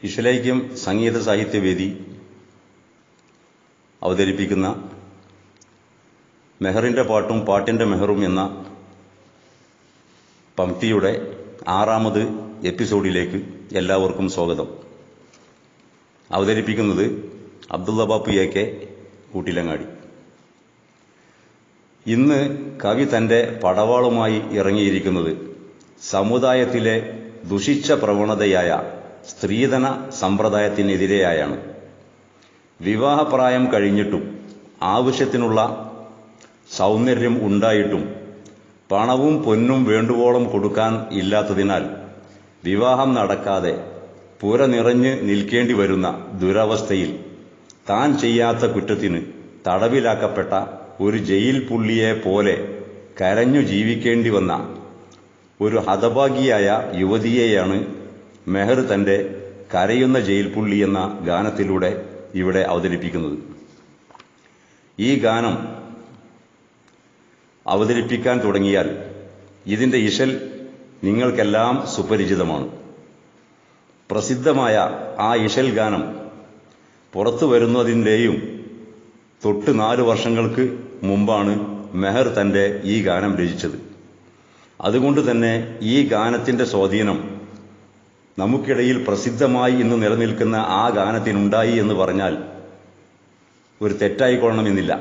ഇശലൈക്യം സംഗീത സാഹിത്യവേദി അവതരിപ്പിക്കുന്ന മെഹറിൻ്റെ പാട്ടും പാട്ടിൻ്റെ മെഹറും എന്ന പംക്തിയുടെ 6ാമത് എപ്പിസോഡിലേക്ക് എല്ലാവർക്കും സ്വാഗതം. അവതരിപ്പിക്കുന്നത് അബ്ദുള്ള ബാപ്പു എ.കെ. കൂട്ടിലങ്ങാടി. ഇന്ന് കവി തൻ്റെ പടവാളുമായി ഇറങ്ങിയിരിക്കുന്നത് സമുദായത്തിലെ ദുഷിച്ച പ്രവണതയായ സ്ത്രീധന സമ്പ്രദായത്തിനെതിരെയായാണ്. വിവാഹപ്രായം കഴിഞ്ഞിട്ടും ആവശ്യത്തിനുള്ള സൗന്ദര്യം ഉണ്ടായിട്ടും പണവും പൊന്നും വേണ്ടുവോളം കൊടുക്കാൻ ഇല്ലാത്തതിനാൽ വിവാഹം നടക്കാതെ പുര നിറഞ്ഞ് നിൽക്കേണ്ടി വരുന്ന ദുരവസ്ഥയിൽ താൻ ചെയ്യാത്ത കുറ്റത്തിന് തടവിലാക്കപ്പെട്ട ഒരു ജയിൽ പുള്ളിയെ പോലെ കരഞ്ഞു ജീവിക്കേണ്ടി വന്ന ഒരു ഹതഭാഗിയായ യുവതിയെയാണ് മെഹർ തൻ്റെ കരയുന്ന ജയിൽ പുള്ളി എന്ന ഗാനത്തിലൂടെ ഇവിടെ അവതരിപ്പിക്കുന്നത്. ഈ ഗാനം അവതരിപ്പിക്കാൻ തുടങ്ങിയാൽ ഇതിൻ്റെ ഇശൽ നിങ്ങൾക്കെല്ലാം സുപരിചിതമാണ്. പ്രസിദ്ധമായ ആ ഇശൽ ഗാനം പുറത്തു വരുന്നതിൻ്റെയും തൊട്ട് 4 വർഷങ്ങൾക്ക് മുമ്പാണ് മെഹർ തൻ്റെ ഈ ഗാനം രചിച്ചത്. അതുകൊണ്ട് തന്നെ ഈ ഗാനത്തിൻ്റെ സ്വാധീനം നമുക്കിടയിൽ പ്രസിദ്ധമായി ഇന്ന് നിലനിൽക്കുന്ന ആ ഗാനത്തിനുണ്ടായി എന്ന് പറഞ്ഞാൽ ഒരു തെറ്റായിക്കൊള്ളണമെന്നില്ല.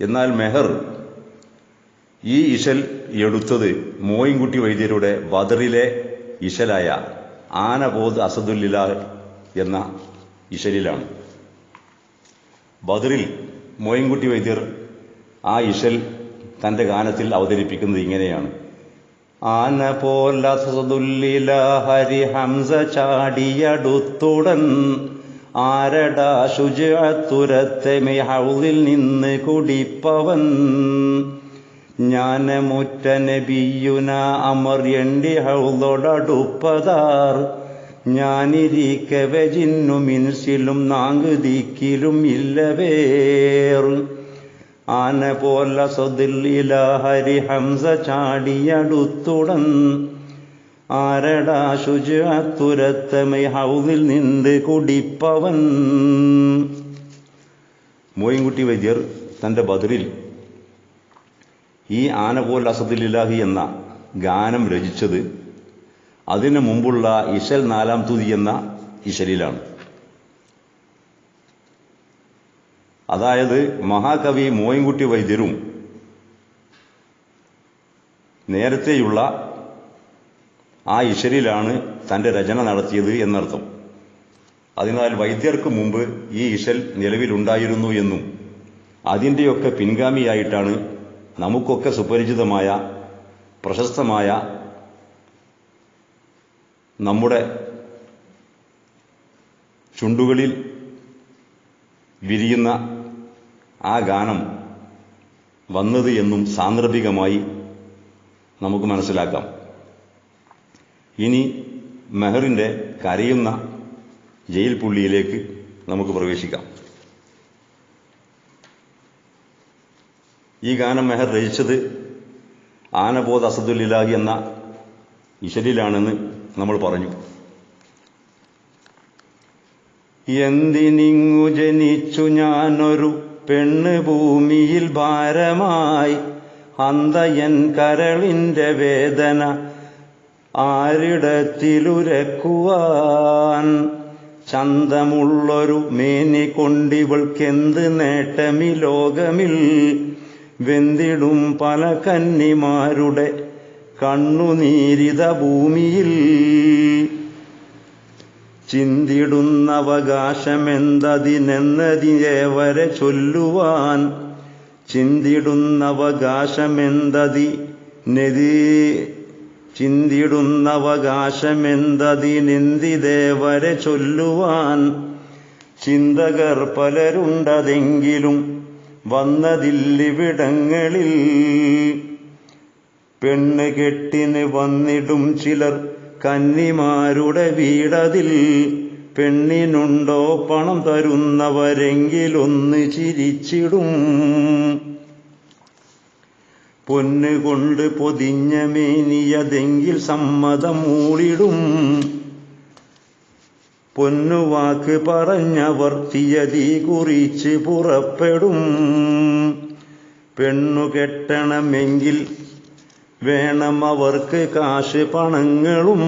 എന്നാൽ മെഹർ ഈ ഇശൽ എടുത്തത് മോയിൻകുട്ടി വൈദ്യരുടെ ബദറിലെ ഇശലായ ആനപോത് അസദുല്ലില എന്ന ഇശലിലാണ്. ബദറിൽ മോയിൻകുട്ടി വൈദ്യർ ആ ഇശൽ തൻ്റെ ഗാനത്തിൽ അവതരിപ്പിക്കുന്നത് ഇങ്ങനെയാണ്. ആന പോല അസദുല്ലില ഹരി ഹംസ ചാടിയടുത്തുടൻ ആരടാ ശുജഅത്തുരത്തെ ഹൗദിൽ നിന്ന് കുടിപ്പവൻ ജ്ഞാനമുറ്റ നബിയുന അമർയണ്ടി ഹൗദോടടുപ്പതാർ ഞാനിരിക്കവെ ജിന്നു മിൻസിലും നാങ്ക് ദിക്കിലും ഇല്ലവേർ ആന പോല സദുല്ലില ഹരി ഹംസ ചാടിയടുത്തുടൻ ആരടാ ശുജഅത്തുരത്തമൈ ഹൗദിൽ നിന്ന് കുടിപ്പവൻ. മോയിൻകുട്ടി വൈദ്യർ തൻ്റെ ബദറിൽ ഈ ആന പോൽ അസദുലില്ലാഹി എന്ന ഗാനം രചിച്ചത് അതിനു മുമ്പുള്ള ഇശൽ 4ാം തുതി എന്ന ഇശലിലാണ്. അതായത് മഹാകവി മോയിൻകുട്ടി വൈദ്യരും നേരത്തെയുള്ള ആ ഇശലിലാണ് തൻ്റെ രചന നടത്തിയത് എന്നർത്ഥം. അതിനാൽ വൈദ്യർക്ക് മുമ്പ് ഈ ഇശൽ നിലവിലുണ്ടായിരുന്നു എന്നും അതിൻ്റെയൊക്കെ പിൻഗാമിയായിട്ടാണ് നമുക്കൊക്കെ സുപരിചിതമായ പ്രശസ്തമായ നമ്മുടെ ചുണ്ടുകളിൽ വിരിയുന്ന ആ ഗാനം വന്നത് എന്നും സാന്ദർഭികമായി നമുക്ക് മനസ്സിലാക്കാം. ഇനി മെഹറിൻ്റെ കരയുന്ന ജയിൽ പുള്ളിയിലേക്ക് നമുക്ക് പ്രവേശിക്കാം. ഈ ഗാനം മെഹർ രചിച്ചത് ആനപോത് അസദുല്ലില്ലാഹി എന്ന ഇശലിലാണെന്ന് നമ്മൾ പറഞ്ഞു. എന്തിനിങ്ങു ജനിച്ചു ഞാനൊരു പെണ്ണ് ഭൂമിയിൽ ഭാരമായി അന്തയൻ കരളിൻ്റെ വേദന ആരിടത്തിലുരക്കുവാൻ ചന്തമുള്ളൊരു മേനി കൊണ്ടിവൾക്കെന്ത് നേട്ടമി ലോകമിൽ വെന്തിടും പല കന്നിമാരുടെ കണ്ണുനീരിത ഭൂമിയിൽ ചിന്തിടുന്നവകാശമെന്തതിനെന്നതിയേവരെ ചൊല്ലുവാൻ ചിന്തിടുന്നവകാശമെന്തതിനെന്തിദേവരെ ചൊല്ലുവാൻ ചിന്തകർ പലരുണ്ടതെങ്കിലും വന്നതില്ലിവിടങ്ങളിൽ പെണ്ണ് കെട്ടിന് വന്നിടും ചിലർ കന്നിമാരുടെ വീടതിൽ പെണ്ണിനുണ്ടോ പണം തരുന്നവരെങ്കിലൊന്ന് ചിരിച്ചിടും പൊന്നുകൊണ്ട് പൊതിഞ്ഞ മേനിയതെങ്കിൽ സമ്മതം മൂളിടും പൊന്നുവാക്ക് പറഞ്ഞവർ തീയതി കുറിച്ച് പുറപ്പെടും. പെണ്ണു കെട്ടണമെങ്കിൽ വേണം അവർക്ക് കാശ് പണങ്ങളും.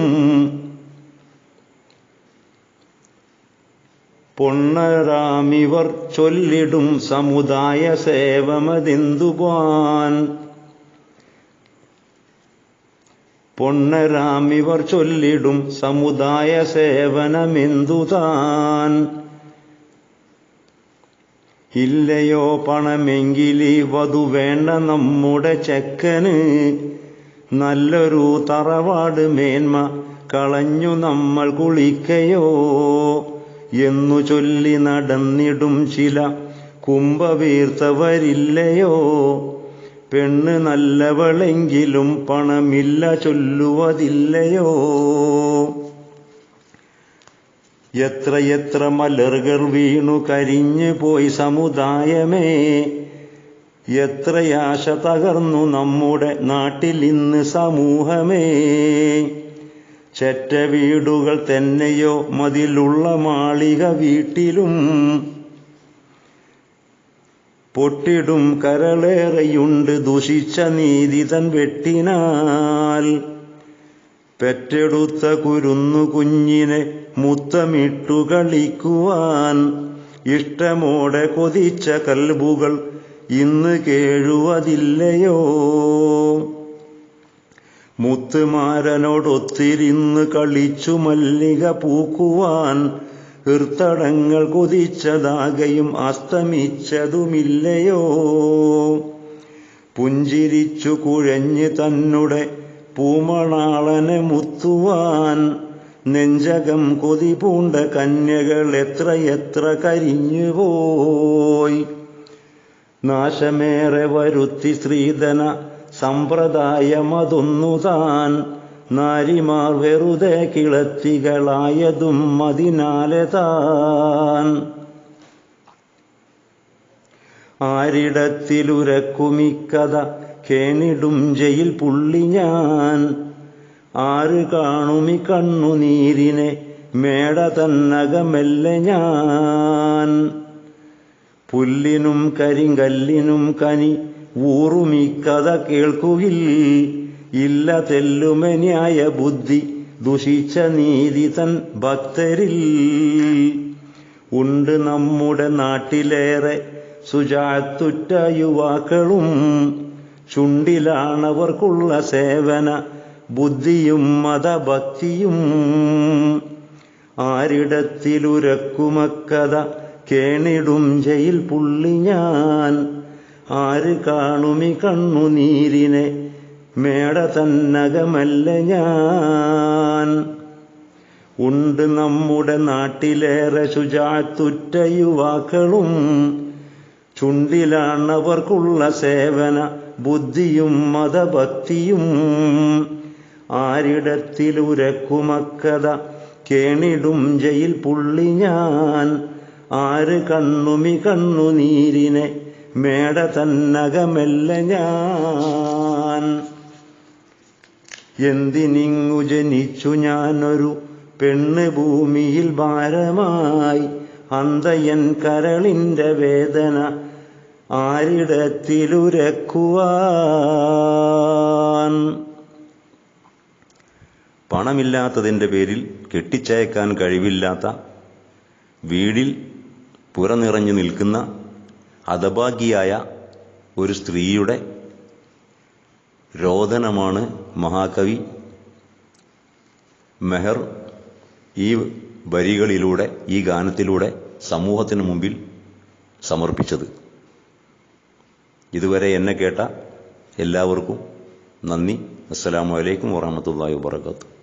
പൊണ്ണരാമിവർ ചൊല്ലിടും സമുദായ സേവമതെന്തുവാൻ. പൊണ്ണരാമിവർ ചൊല്ലിടും സമുദായ സേവനമെന്തുതാൻ. ഇല്ലയോ പണമെങ്കിലീ വധു വേണ്ട നമ്മുടെ ചെക്കന്. നല്ലൊരു തറവാട് മേന്മ കളഞ്ഞു നമ്മൾ കുളിക്കയോ എന്നു ചൊല്ലി നടന്നിടും ചില കുംഭവീർത്തവരില്ലയോ. പെണ്ണ് നല്ലവളെങ്കിലും പണമില്ല ചൊല്ലുവതില്ലയോ. എത്രയെത്ര മലർകൾ വീണു കരിഞ്ഞു പോയി സമുദായമേ. എത്രയാശ തകർന്നു നമ്മുടെ നാട്ടിലിന്ന് സമൂഹമേ. ചെറ്റ വീടുകൾ തന്നെയോ മതിലുള്ള മാളിക വീട്ടിലും. പൊട്ടിടും കരളേറെയുണ്ട് ദുഷിച്ച നീതി തൻ വെട്ടിനാൽ. പെറ്റെടുത്ത കുരുന്നു കുഞ്ഞിനെ മുത്തമിട്ടു കളിക്കുവാൻ ഇഷ്ടമോടെ കൊതിച്ച കൽബുകൾ ഇന്ന് കേഴുവതില്ലയോ. മുത്തുമാരനോടൊത്തിരുന്ന് കളിച്ചു മല്ലിക പൂക്കുവാൻ ഹൃത്തടങ്ങൾ കൊതിച്ചതാകയും അസ്തമിച്ചതുമില്ലയോ. പുഞ്ചിരിച്ചു കുഴഞ്ഞ് തന്നെ പൂമണാളനെ മുത്തുവാൻ നെഞ്ചകം കൊതി പൂണ്ട കന്യകൾ എത്രയെത്ര കരിഞ്ഞുപോയി. നാശമേറെ വരുത്തി സ്ത്രീധന സമ്പ്രദായമതൊന്നുതാൻ. നാരിമാർ വെറുതെ കിളത്തികളായതും അതിനാലെ താൻ. ആരിടത്തിലുരക്കുമിക്കഥ കേണിടും ജയിൽ പുള്ളി ഞാൻ. ആര് കാണുമി കണ്ണുനീരിനെ മേട തന്നകമല്ല ഞാൻ. പുല്ലിനും കരിങ്കല്ലിനും കനി ഊറുമിക്കഥ കേൾക്കുകിൽ. ഇല്ല തെല്ലുമന്യായ ബുദ്ധി ദുഷിച്ച നീതി തൻ ഭക്തരിൽ. ഉണ്ട് നമ്മുടെ നാട്ടിലേറെ സുജാത്തുറ്റ യുവാക്കളും. ചുണ്ടിലാണവർക്കുള്ള സേവന ബുദ്ധിയും മതഭക്തിയും. ആരിടത്തിലുരക്കുമക്കഥ കേണിടും ജയിൽ പുള്ളി ഞാൻ. ആര് കാണുമി കണ്ണുനീരിനെ മേട തന്നകമല്ല ഞാൻ. ഉണ്ട് നമ്മുടെ നാട്ടിലേറെ ശുചാത്തുറ്റ യുവാക്കളും. ചുണ്ടിലാണവർക്കുള്ള സേവന ബുദ്ധിയും മതഭക്തിയും. ആരിടത്തിലുരക്കുമക്കഥ കേണിടും ജയിൽ പുള്ളി ഞാൻ. ആര് കണ്ണുമി കണ്ണുനീരിനെ മേട തന്നകമല്ല ഞാൻ. എന്തിനിങ്ങു ജനിച്ചു ഞാനൊരു പെണ്ണ് ഭൂമിയിൽ ഭാരമായി. അന്തയൻ കരളിൻ്റെ വേദന ആരിടത്തിലുരക്കുവാൻ. പണമില്ലാത്തതിൻ്റെ പേരിൽ കെട്ടിച്ചയക്കാൻ കഴിവില്ലാത്ത, വീടിൽ പുറനിറഞ്ഞു നിൽക്കുന്ന ഹതഭാഗിയായ ഒരു സ്ത്രീയുടെ രോദനമാണ് മഹാകവി മെഹർ ഈ വരികളിലൂടെ, ഈ ഗാനത്തിലൂടെ സമൂഹത്തിന് മുമ്പിൽ സമർപ്പിച്ചത്. ഇതുവരെ എന്നെ കേട്ട എല്ലാവർക്കും നന്ദി. അസ്സലാമു അലൈക്കും വറഹ്മത്തുള്ളാഹി വബറകാതുഹു.